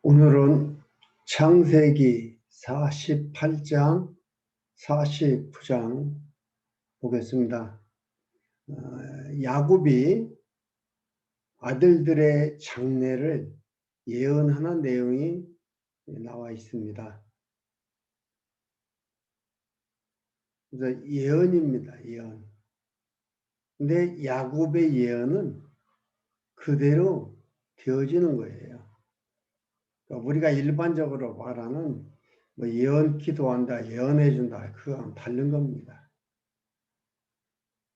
오늘은 창세기 48장, 49장 보겠습니다. 야곱이 아들들의 장례를 예언하는 내용이 나와 있습니다. 그래서 예언입니다. 예언. 근데 야곱의 예언은 그대로 되어지는 거예요. 그러니까 우리가 일반적으로 말하는 예언 기도한다, 예언해준다, 그거랑 다른 겁니다.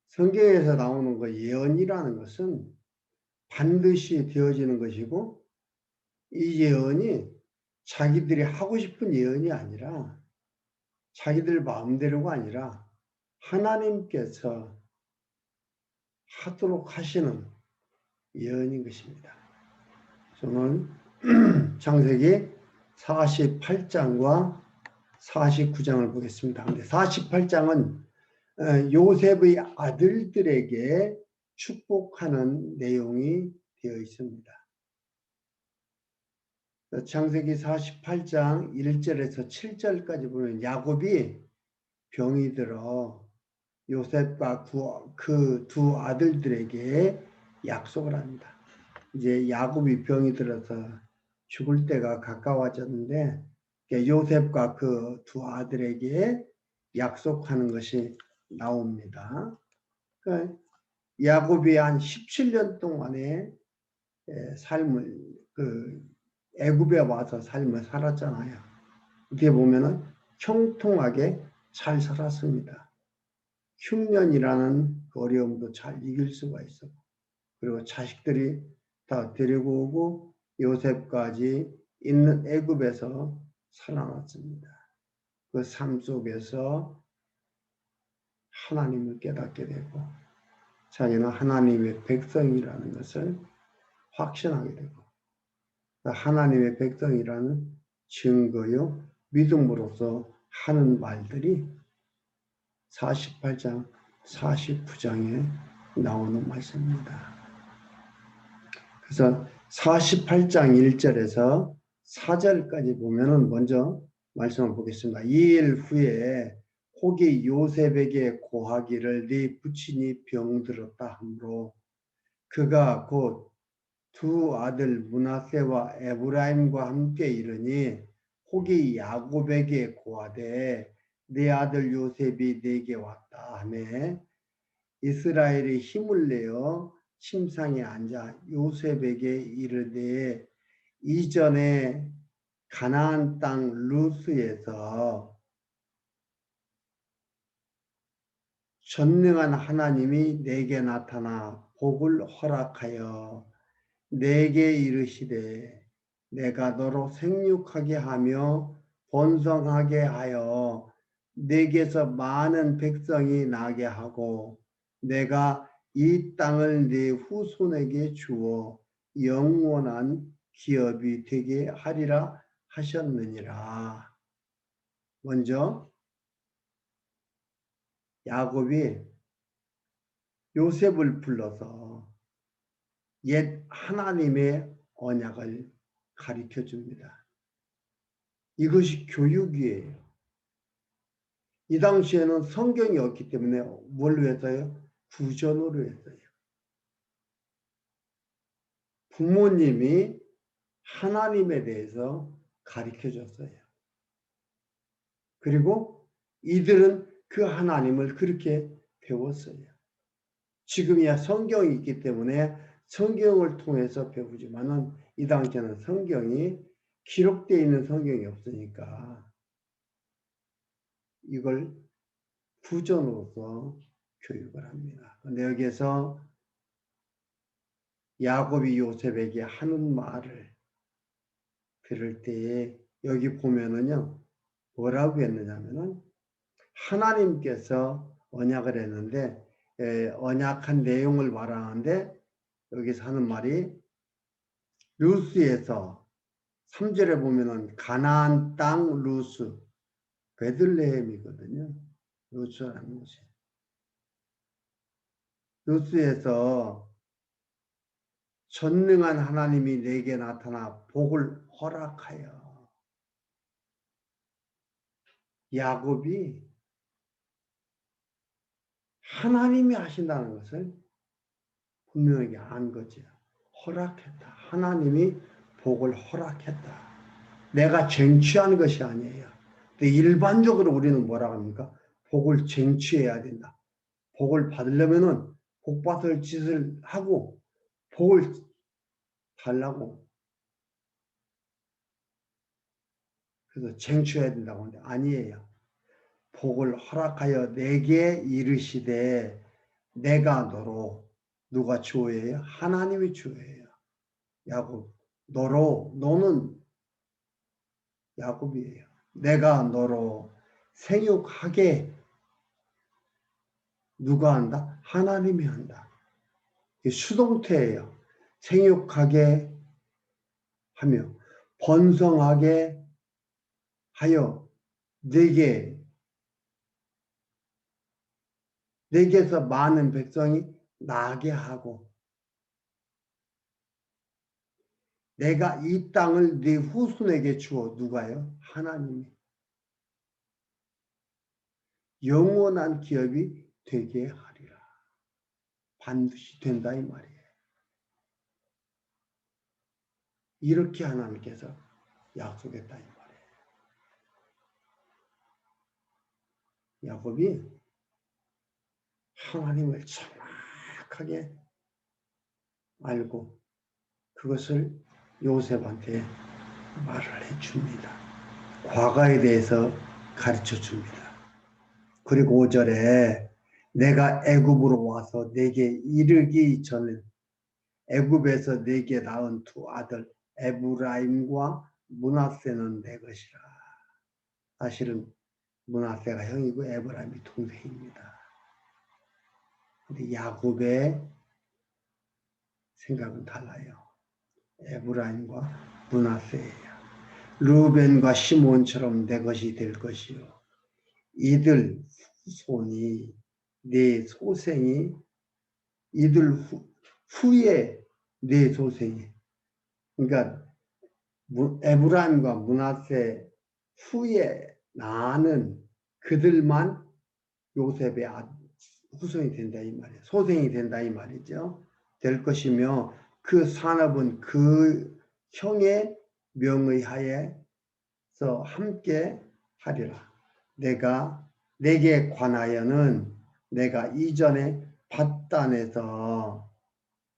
성경에서 나오는 예언이라는 것은 반드시 되어지는 것이고, 이 예언이 자기들이 하고 싶은 예언이 아니라, 자기들 마음대로가 아니라 하나님께서 하도록 하시는 예언인 것입니다. 저는 창세기 48장과 49장을 보겠습니다. 근데 48장은 요셉의 아들들에게 축복하는 내용이 되어 있습니다. 창세기 48장 1절에서 7절까지 보면 야곱이 병이 들어 요셉과 그 두 아들들에게 약속을 합니다. 이제 야곱이 병이 들어서 죽을 때가 가까워졌는데 요셉과 그 두 아들에게 약속하는 것이 나옵니다. 그러니까 야곱이 한 17년 동안의 삶을 애굽에 와서 삶을 살았잖아요. 어떻게 보면은 형통하게 잘 살았습니다. 흉년이라는 어려움도 잘 이길 수가 있었고, 그리고 자식들이 다 데리고 오고 요셉까지 있는 애굽에서 살아났습니다. 그 삶 속에서 하나님을 깨닫게 되고 자기는 하나님의 백성이라는 것을 확신하게 되고, 하나님의 백성이라는 증거요 믿음으로써 하는 말들이 48장 49장에 나오는 말씀입니다. 그래서 48장 1절에서 4절까지 보면은 먼저 말씀을 보겠습니다. 2일 후에 혹이 요셉에게 고하기를 네 부친이 병들었다 하므로 그가 곧 두 아들 므낫세와 에브라임과 함께 이르니 혹이 야곱에게 고하되 네 아들 요셉이 내게 왔다 하매 이스라엘이 힘을 내어 침상에 앉아 요셉에게 이르되 이전에 가나안 땅 루스에서 전능한 하나님이 내게 나타나 복을 허락하여 내게 이르시되 내가 너로 생육하게 하며 번성하게 하여 내게서 많은 백성이 나게 하고 내가 이 땅을 네 후손에게 주어 영원한 기업이 되게 하리라 하셨느니라. 먼저 야곱이 요셉을 불러서 옛 하나님의 언약을 가르쳐 줍니다. 이것이 교육이에요. 이 당시에는 성경이 없기 때문에 뭘로 했어요? 구전으로 했어요. 부모님이 하나님에 대해서 가르쳐 줬어요. 그리고 이들은 그 하나님을 그렇게 배웠어요. 지금이야 성경이 있기 때문에 성경을 통해서 배우지만은 이 당시에는 성경이 기록되어 있는 성경이 없으니까 이걸 구전으로서 교육을 합니다. 근데 여기에서 야곱이 요셉에게 하는 말을 들을 때에 여기 보면은요, 뭐라고 했느냐면은 하나님께서 언약을 했는데 언약한 내용을 말하는데 여기서 하는 말이 루스에서 3절에 보면은 가나안 땅 루스 베들레헴이거든요. 루스라는 곳이. 루스에서 전능한 하나님이 내게 나타나 복을 허락하여. 야곱이 하나님이 하신다는 것을 분명하게 안 거죠. 허락했다. 하나님이 복을 허락했다. 내가 쟁취한 것이 아니에요. 근데 일반적으로 우리는 뭐라고 합니까? 복을 쟁취해야 된다. 복을 받으려면은 복 받을 짓을 하고 복을 달라고. 그래서 쟁취해야 된다고 하는데 아니에요. 복을 허락하여 내게 이르시되 내가 너로. 누가 주어예요? 하나님이 주어예요. 야곱. 너로. 너는 야곱이에요. 내가 너로 생육하게. 누가 한다? 하나님이 한다. 수동태예요. 생육하게 하며 번성하게 하여 내게서 많은 백성이 나게 하고 내가 이 땅을 네 후손에게 주어. 누가요? 하나님이. 영원한 기업이 되게 하리라. 반드시 된다 이 말이에요. 이렇게 하나님께서 약속했다 이 말이에요. 야곱이 하나님을 정확하게 알고 그것을 요셉한테 말을 해줍니다. 과거에 대해서 가르쳐 줍니다. 그리고 5절에 내가 애굽으로 와서 내게 이르기 전에 애굽에서 내게 낳은 두 아들 에브라임과 므낫세는 내 것이라. 사실은 므낫세가 형이고 에브라임이 동생입니다. 근데 야곱의 생각은 달라요. 에브라임과 므낫세예요. 루벤과 시몬처럼 내 것이 될 것이요. 이들 후손이 내 소생이 이들 후에 내 소생이. 그러니까 에브라임과 므낫세 후에 나는 그들만 요셉의 후손이 된다 이 말이에요. 소생이 된다 이 말이죠. 될 것이며 그 산업은 그 형의 명의 하에서 함께 하리라. 내게 관하여는 내가 이전에 밧단에서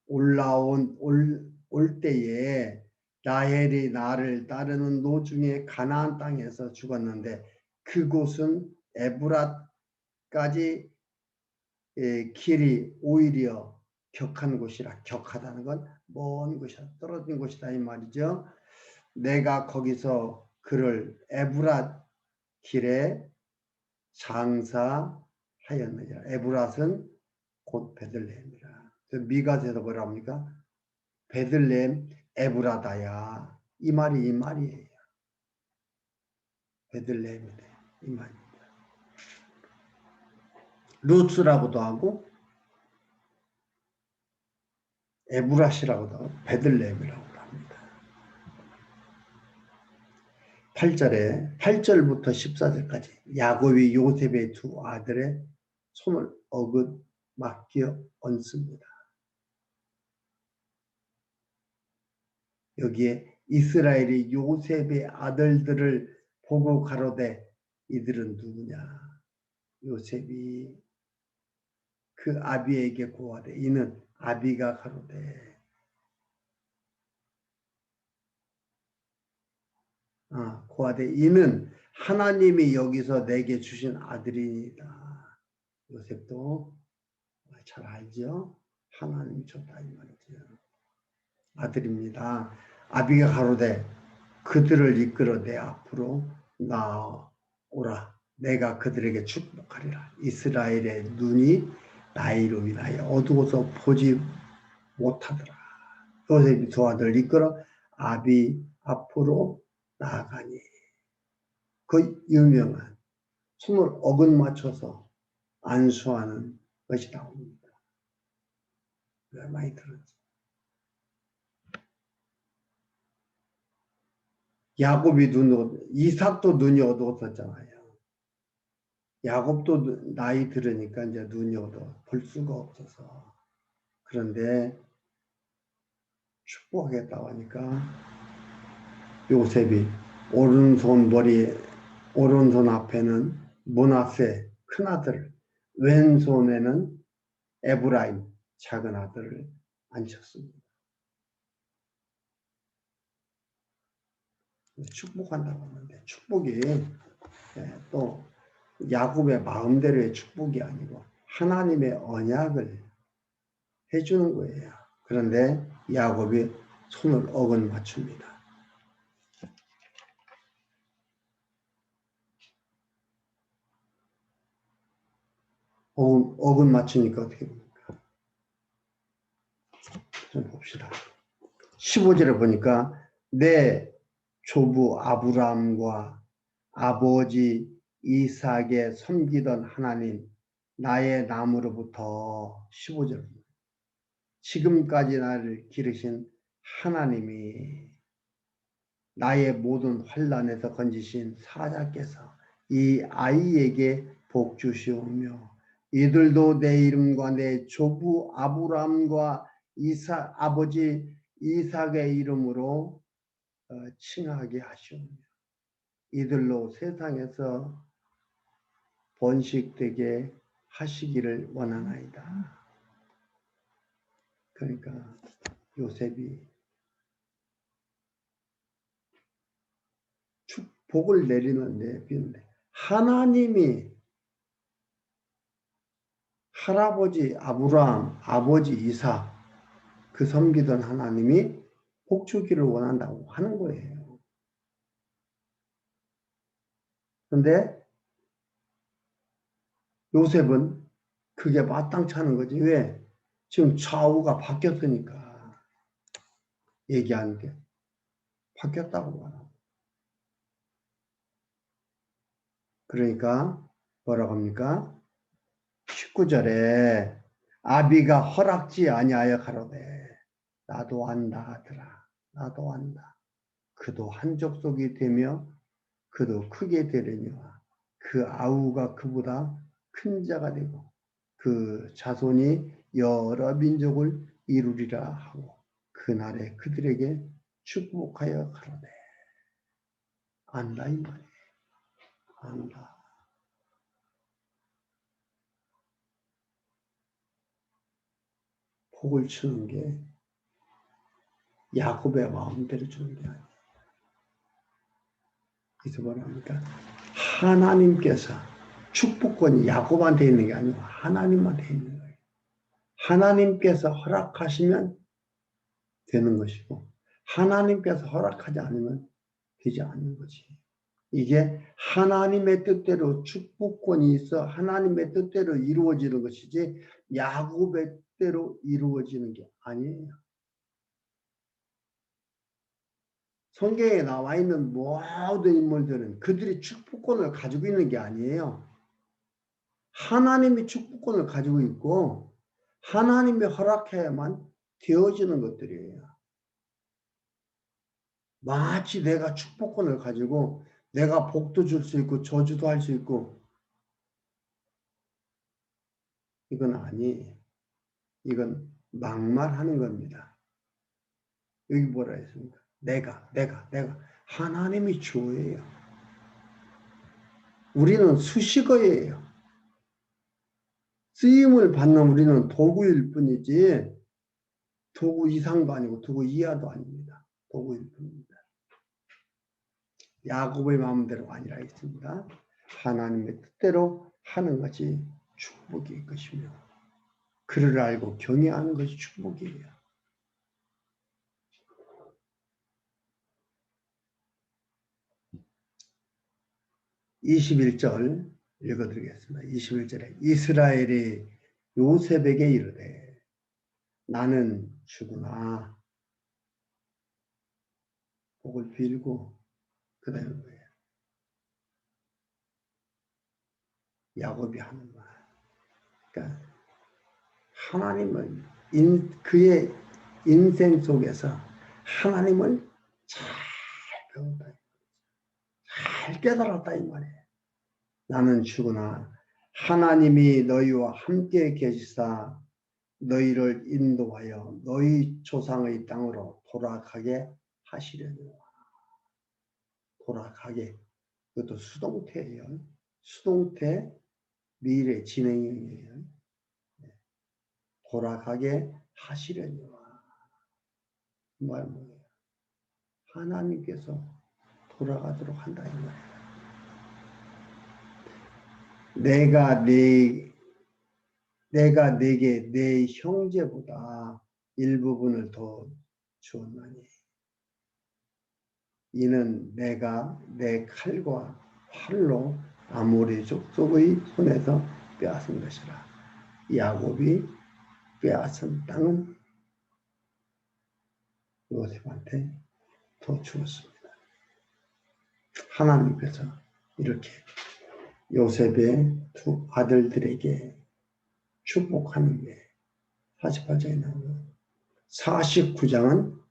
올 때에 라헬이 나를 따르는 노중에 가나안 땅에서 죽었는데 그곳은 에브랏까지 길이 오히려 격한 곳이라. 격하다는 건 먼 곳이다. 떨어진 곳이다 이 말이죠. 내가 거기서 그를 에브랏 길에 장사하였느니라. 에브랏은 곧 베들레헴이라. 미가서에서 뭐라 합니까? 베들레헴 에브라다야. 이 말이에요. 베들레헴이네. 이 말입니다. 루츠라고도 하고 에브라시라고도 하고 베들레헴이라고도 합니다. 8절부터 14절까지 야곱이 요셉의 두 아들의 손을 맡겨 얹습니다. 여기에 이스라엘이 요셉의 아들들을 보고 가로되 이들은 누구냐? 요셉이 그 아비에게 고하되 이는 아비가 가로되 고하되 이는 하나님이 여기서 내게 주신 아들이니이다. 요셉도 잘 알죠? 하나님이 줬다 이 말이죠. 아들입니다. 아비가 가로되 그들을 이끌어 내 앞으로 나오라. 내가 그들에게 축복하리라. 이스라엘의 눈이 나이로 인하여 어두워서 보지 못하더라. 요셉이 두 아들을 이끌어 아비 앞으로 나아가니. 그 유명한 손을 어긋 맞춰서 안수하는 것이 나옵니다. 많이 들었죠. 야곱이 이삭도 눈이 어두웠었잖아요. 야곱도 나이 들으니까 이제 눈이 어두워 볼 수가 없어서. 그런데 축복하겠다고 하니까 요셉이 오른손 앞에는 므낫세 큰아들, 왼손에는 에브라임 작은 아들을 앉혔습니다. 축복한다고 하는데 축복이 또 야곱의 마음대로의 축복이 아니고 하나님의 언약을 해주는 거예요. 그런데 야곱이 손을 억을 맞춥니다. 억을 맞추니까 어떻게 됩니까? 좀 봅시다. 15절에 보니까 내 조부 아브라함과 아버지 이삭에 섬기던 하나님 나의 나무로부터 15절 지금까지 나를 기르신 하나님이 나의 모든 환난에서 건지신 사자께서 이 아이에게 복 주시오며 이들도 내 이름과 내 조부 아브라함과 아버지 이삭의 이름으로 칭하게 하시오며 이들로 세상에서 번식되게 하시기를 원하나이다. 그러니까 요셉이 축복을 내리는데 하나님이 할아버지 아브라함, 아버지 이삭 그 섬기던 하나님이 복 주기를 원한다고 하는 거예요. 그런데 요셉은 그게 마땅치 않은 거지. 왜? 지금 좌우가 바뀌었으니까 얘기하는 게 바뀌었다고 말하고. 그러니까 뭐라고 합니까? 19절에 아비가 허락지 아니하여 가로되 나도 안다 하더라. 나도 안다. 그도 한 족속이 되며 그도 크게 되려니와 그 아우가 그보다 큰 자가 되고 그 자손이 여러 민족을 이루리라 하고 그날에 그들에게 축복하여 가로되 안다 이 말이에요. 안다. 복을 주는 게 야곱의 마음대로 주는 게 아니에요. 그래서 뭐랍니까? 하나님께서 축복권이 야곱한테 있는 게 아니고 하나님한테 있는 거예요. 하나님께서 허락하시면 되는 것이고 하나님께서 허락하지 않으면 되지 않는 거지. 이게 하나님의 뜻대로 축복권이 있어 하나님의 뜻대로 이루어지는 것이지 야곱의 뜻대로 이루어지는 게 아니에요. 성경에 나와 있는 모든 인물들은 그들이 축복권을 가지고 있는 게 아니에요. 하나님이 축복권을 가지고 있고 하나님이 허락해야만 되어지는 것들이에요. 마치 내가 축복권을 가지고 내가 복도 줄 수 있고 저주도 할 수 있고 이건 아니에요. 이건 막말하는 겁니다. 여기 뭐라 했습니까? 내가 하나님이 주어예요. 우리는 수식어예요. 쓰임을 받는 우리는 도구일 뿐이지 도구 이상도 아니고 도구 이하도 아닙니다. 도구일 뿐입니다. 야곱의 마음대로가 아니라 있습니다. 하나님의 뜻대로 하는 것이 축복일 것이며 그를 알고 경외하는 것이 축복이에요. 21절 읽어드리겠습니다. 21절에 이스라엘이 요셉에게 이르되 나는 죽으나 복을 빌고 그 다음에 뭐예요? 야곱이 하는 말. 그러니까 하나님을 그의 인생 속에서 하나님을 잘 배운다. 잘 깨달았다 이 말이에요. 나는 죽으나 하나님이 너희와 함께 계시사 너희를 인도하여 너희 조상의 땅으로 돌아가게 하시려니와. 돌아가게. 그것도 수동태예요. 수동태 미래 진행형이에요. 돌아가게 하시려니와. 그 말 뭐예요? 하나님께서 돌아가도록 한다 이 말이에요. 내가 네게 내 형제보다 일부분을 더 주었나니 이는 내가 내 칼과 활로 아모리 족속의 손에서 빼앗은 것이라. 야곱이 빼앗은 땅은 요셉한테 더 주었습니다. 하나님께서 이렇게 요셉의 두 아들들에게 축복하는 게 48장에 나오고 49장은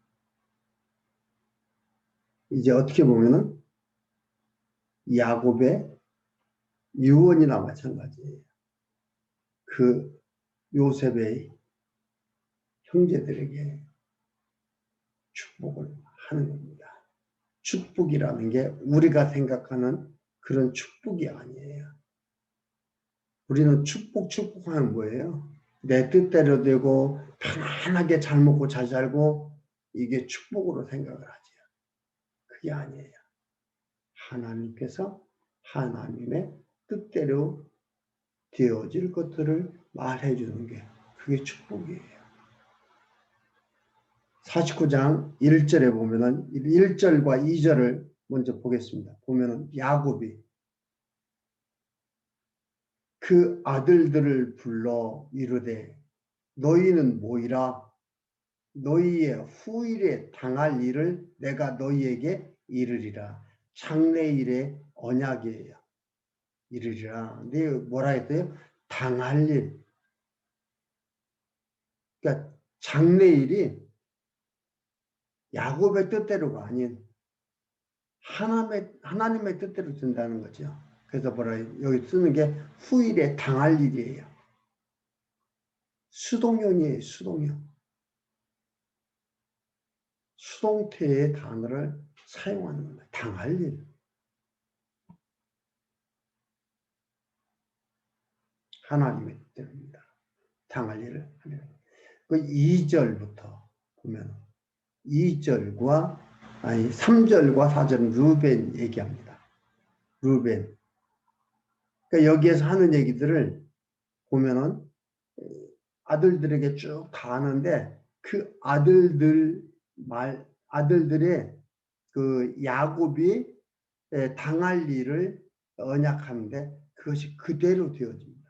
이제 어떻게 보면은 야곱의 유언이나 마찬가지예요. 그 요셉의 형제들에게 축복을 하는 겁니다. 축복이라는 게 우리가 생각하는 그런 축복이 아니에요. 우리는 축복하면 뭐예요? 내 뜻대로 되고 편안하게 잘 먹고 잘 살고 이게 축복으로 생각을 하죠. 그게 아니에요. 하나님께서 하나님의 뜻대로 되어질 것들을 말해주는 게 그게 축복이에요. 49장 1절에 보면은 1절과 2절을 먼저 보겠습니다. 보면은 야곱이 그 아들들을 불러 이르되 너희는 모이라 너희의 후일에 당할 일을 내가 너희에게 이르리라. 장래일의 언약이에요. 이르리라. 근데 뭐라 했어요? 당할 일. 그러니까 장래일이 야곱의 뜻대로가 아닌 하나님의 뜻대로 된다는 거죠. 그래서 뭐라 여기 쓰는 게 후일에 당할 일이에요. 수동형이에요. 수동형. 수동태의 단어를 사용하는 겁니다. 당할 일. 하나님의 뜻대로입니다. 당할 일을 하는. 그 2절부터 보면 2절과 3절과 4절은 루벤 얘기합니다. 루벤. 그러니까 여기에서 하는 얘기들을 보면은 아들들에게 쭉 다 하는데 그 아들들의 그 야곱이 당할 일을 언약하는데 그것이 그대로 되어집니다.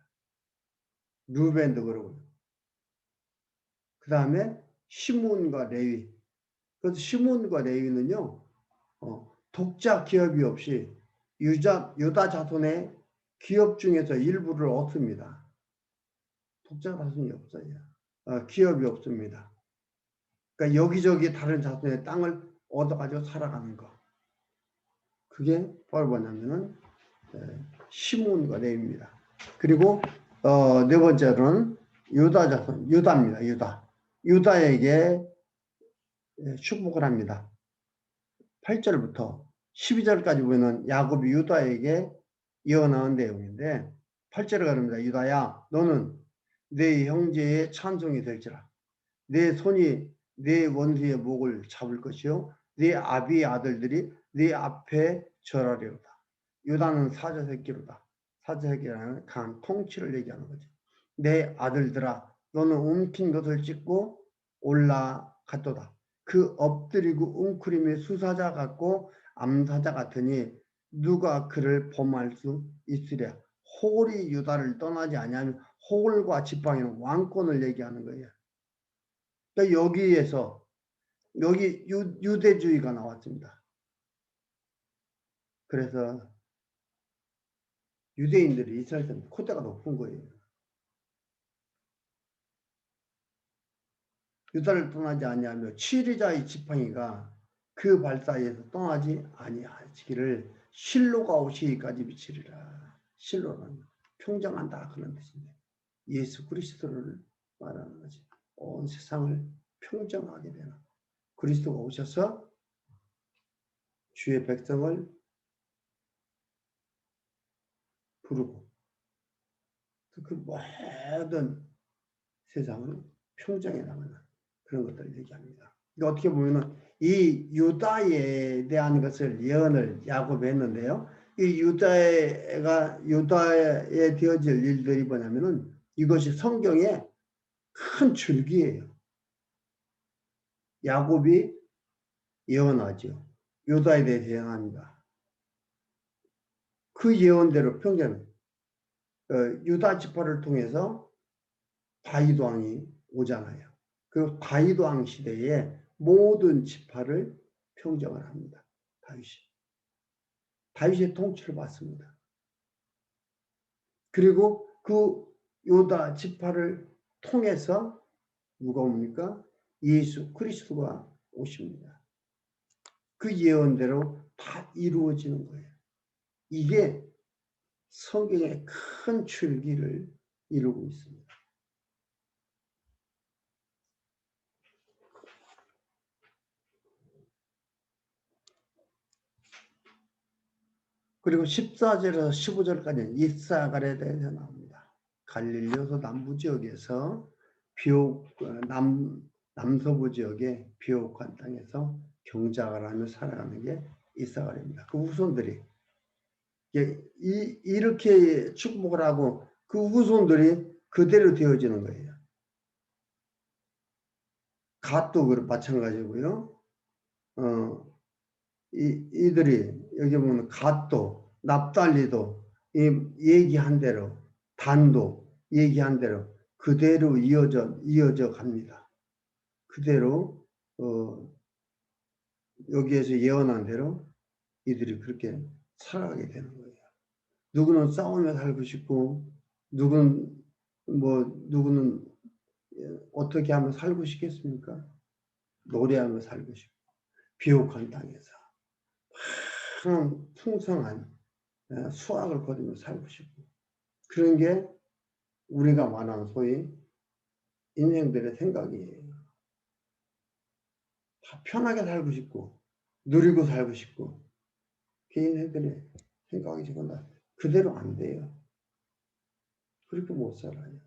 루벤도 그러고. 그 다음에 시몬과 레위. 그래서 시몬과 레위는요, 독자 기업이 없이 유다 자손의 기업 중에서 일부를 얻습니다. 독자 자손이 없어요. 기업이 없습니다. 그러니까 여기저기 다른 자손의 땅을 얻어가지고 살아가는 거. 그게 바로 뭐냐면은 시몬과 레위입니다. 그리고 네 번째로는 유다 자손, 유다입니다. 유다에게 축복을 합니다. 8절부터 12절까지 보면 야곱이 유다에게 이어나온 내용인데 8절에 가릅니다. 유다야 너는 내 형제의 찬송이 될지라. 내 손이 내 원수의 목을 잡을 것이요 내 아비의 아들들이 내 앞에 절하리로다. 유다는 사자새끼로다. 사자새끼라는 강한 통치를 얘기하는 거죠. 내 아들들아 너는 움킨 것을 찢고 올라갔도다. 그 엎드리고 웅크림의 수사자 같고 암사자 같으니 누가 그를 범할 수 있으랴. 호골이 유다를 떠나지 아니하면 호골과 지팡이는 왕권을 얘기하는 거예요. 그러니까 여기에서 여기 유대주의가 나왔습니다. 그래서 유대인들이 이스라엘 때는 콧대가 높은 거예요. 유다를 떠나지 아니하며 치리자의 지팡이가 그 발 사이에서 떠나지 아니하시기를 실로가 오시기까지 비치리라. 실로는 평정한다 그런 뜻인데 예수 그리스도를 말하는 거지. 온 세상을 평정하게 되는 그리스도가 오셔서 주의 백성을 부르고 그 모든 세상을 평정해 나가는 그런 것들을 얘기합니다. 그러니까 어떻게 보면은 이 유다에 대한 것을 예언을 야곱이 했는데요. 이 유다에 되어질 일들이 뭐냐면은 이것이 성경의 큰 줄기예요. 야곱이 예언하죠. 유다에 대해 예언합니다. 그 예언대로 평전 유다 지파를 통해서 다윗 왕이 오잖아요. 그 다윗 왕 시대에 모든 지파를 평정을 합니다. 다윗의 통치를 받습니다. 그리고 그 유다 지파를 통해서 누가 옵니까? 예수 그리스도가 오십니다. 그 예언대로 다 이루어지는 거예요. 이게 성경의 큰 줄기를 이루고 있습니다. 그리고 14절에서 15절까지는 이사갈에 대해서 나옵니다. 갈릴리오서 남부 지역에서 남서부 지역의 비옥한 땅에서 경작을 하며 살아가는 게 이사갈입니다. 그 후손들이 이렇게 축복을 하고 그 후손들이 그대로 되어지는 거예요. 갓도 마찬가지고요. 이들이 여기 보면 갓도, 납달리도 얘기한 대로, 단도 얘기한 대로 그대로 이어져 갑니다. 그대로 여기에서 예언한 대로 이들이 그렇게 살아가게 되는 거예요. 누구는 싸우며 살고 싶고, 누구는 어떻게 하면 살고 싶겠습니까? 노래하며 살고 싶고, 비옥한 땅에서 풍성한 수확을 거두며 살고 싶고, 그런 게 우리가 말하는 소위 인생들의 생각이에요. 다 편하게 살고 싶고, 누리고 살고 싶고, 개인들의 생각이지만 그대로 안 돼요. 그렇게 못 살아요.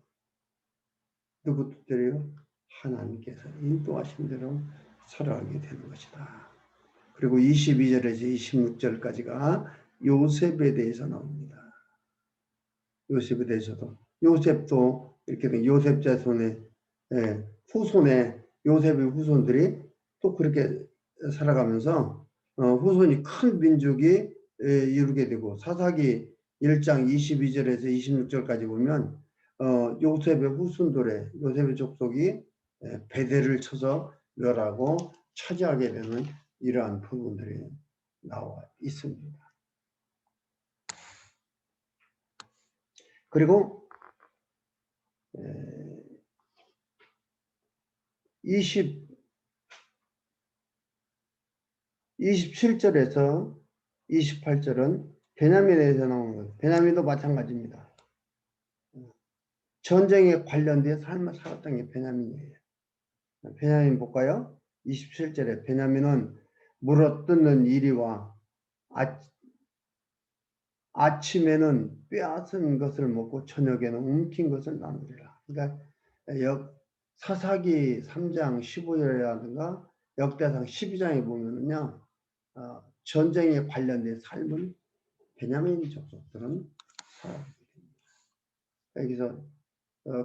누구 뜻대로요? 하나님께서 인도하신 대로 살아가게 되는 것이다. 그리고 22절에서 26절까지가 요셉에 대해서 나옵니다. 요셉에 대해서도 요셉도 이렇게 된 요셉 자손의 후손의 요셉의 후손들이 또 그렇게 살아가면서 후손이 큰 민족이 이루게 되고 사사기 1장 22절에서 26절까지 보면 요셉의 후손들의 요셉의 족속이 베델을 쳐서 멸하고 차지하게 되는 이러한 부분들이 나와 있습니다. 그리고 27절에서 28절은 베냐민에 대해서 나오는 거예요. 베냐민도 마찬가지입니다. 전쟁에 관련된 삶을 살았던 게 베냐민이에요. 베냐민 볼까요? 27절에 베냐민은 물어뜯는 이리와 아침에는 빼앗은 것을 먹고 저녁에는 움킨 것을 나누리라. 그러니까 사사기 3장 15절이라든가 역대상 12장에 보면은요, 전쟁에 관련된 삶을 베냐민 족속들은 살아가게 됩니다. 여기서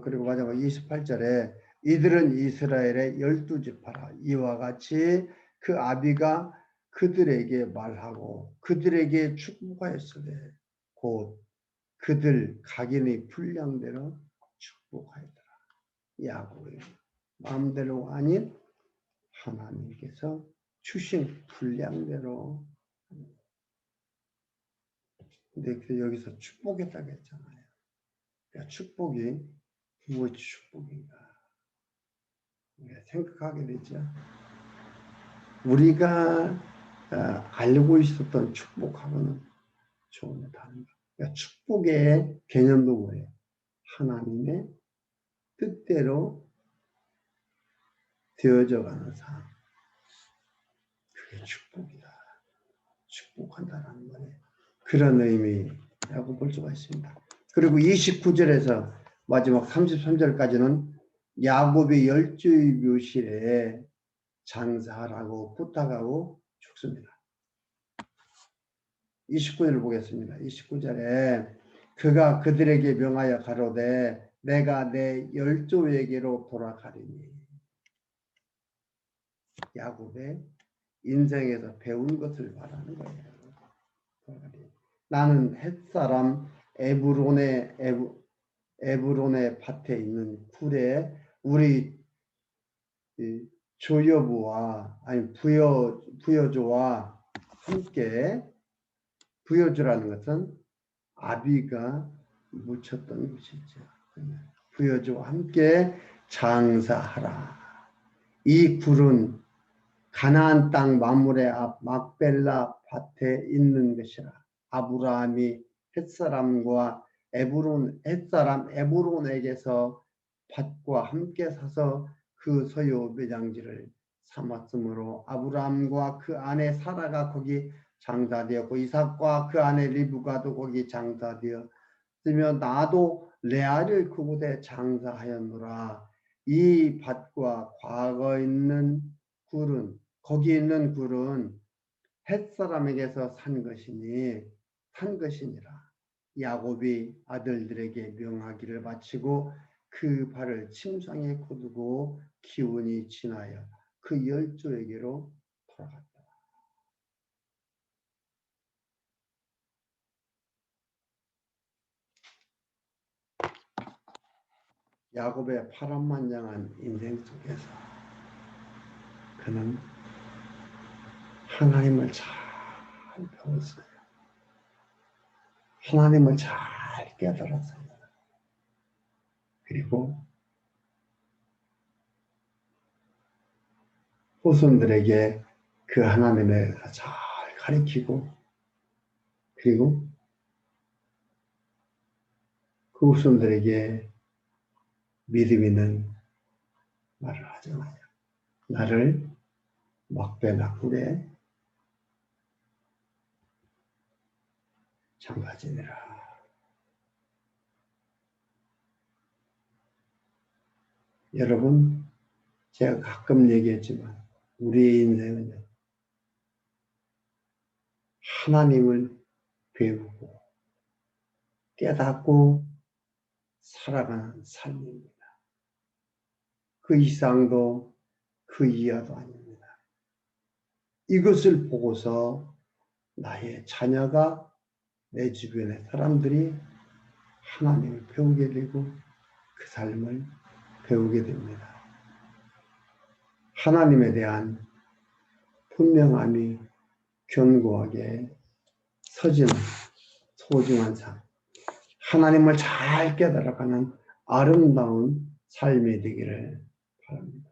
그리고 마지막 28절에 이들은 이스라엘의 12지파라. 이와 같이 그 아비가 그들에게 말하고 그들에게 축복하였으되 곧 그들 각인의 분량대로 축복하였더라. 야곱의 마음대로 아닌 하나님께서 주신 분량대로. 근데 여기서 축복했다고 했잖아요. 그러니까 축복이 무엇이 축복인가? 생각하게 되죠. 우리가 알고 있었던 축복하고는 조언을 하는 거. 그러니까 축복의 개념도 뭐예요? 하나님의 뜻대로 되어져가는 삶. 그게 축복이다. 축복한다라는 거예요. 그런 의미라고 볼 수가 있습니다. 그리고 29절에서 마지막 33절까지는 야곱의 열조의 묘실에 장사하라고 부탁하고 죽습니다. 29절을 보겠습니다. 29절에 그가 그들에게 명하여 가로되 내가 내 열조에게로 돌아가리니. 야곱의 인생에서 배운 것을 말하는 거예요. 나는 햇사람 에브론의 밭에 있는 굴에 우리 조여부와 아니 부여조와 함께, 부여조라는 것은 아비가 묻혔던 것이죠. 부여조와 함께 장사하라. 이 굴은 가나안 땅 마물의 앞 막벨라 밭에 있는 것이라. 아브라함이 햇사람 에브론에게서 밭과 함께 사서 그 소유 매장지를 삼았으므로 아브라함과 그 아내 사라가 거기 장사되었고 이삭과 그 아내 리브가도 거기 장사되었으며 나도 레아를 그곳에 장사하였노라. 이 밭과 과거 있는 굴은, 거기 있는 굴은 햇사람에게서 산 것이니라. 야곱이 아들들에게 명하기를 마치고 그 발을 침상에 거두고 기운이 지나여 그 열조에게로 돌아갔다. 야곱의 파란만장한 인생 속에서 그는 하나님을 잘 배웠어요. 하나님을 잘 깨달았어요. 그리고 후손들에게 그 하나님을 잘 가르치고, 그리고 그 후손들에게 믿음 있는 말을 하잖아요. 나를 막벨라 굴에 장가지니라. 여러분, 제가 가끔 얘기했지만 우리의 인생은 하나님을 배우고 깨닫고 살아가는 삶입니다. 그 이상도 그 이하도 아닙니다. 이것을 보고서 나의 자녀가, 내 주변의 사람들이 하나님을 배우게 되고 그 삶을 배우게 됩니다. 하나님에 대한 분명함이 견고하게 서지는 소중한 삶, 하나님을 잘 깨달아가는 아름다운 삶이 되기를 바랍니다.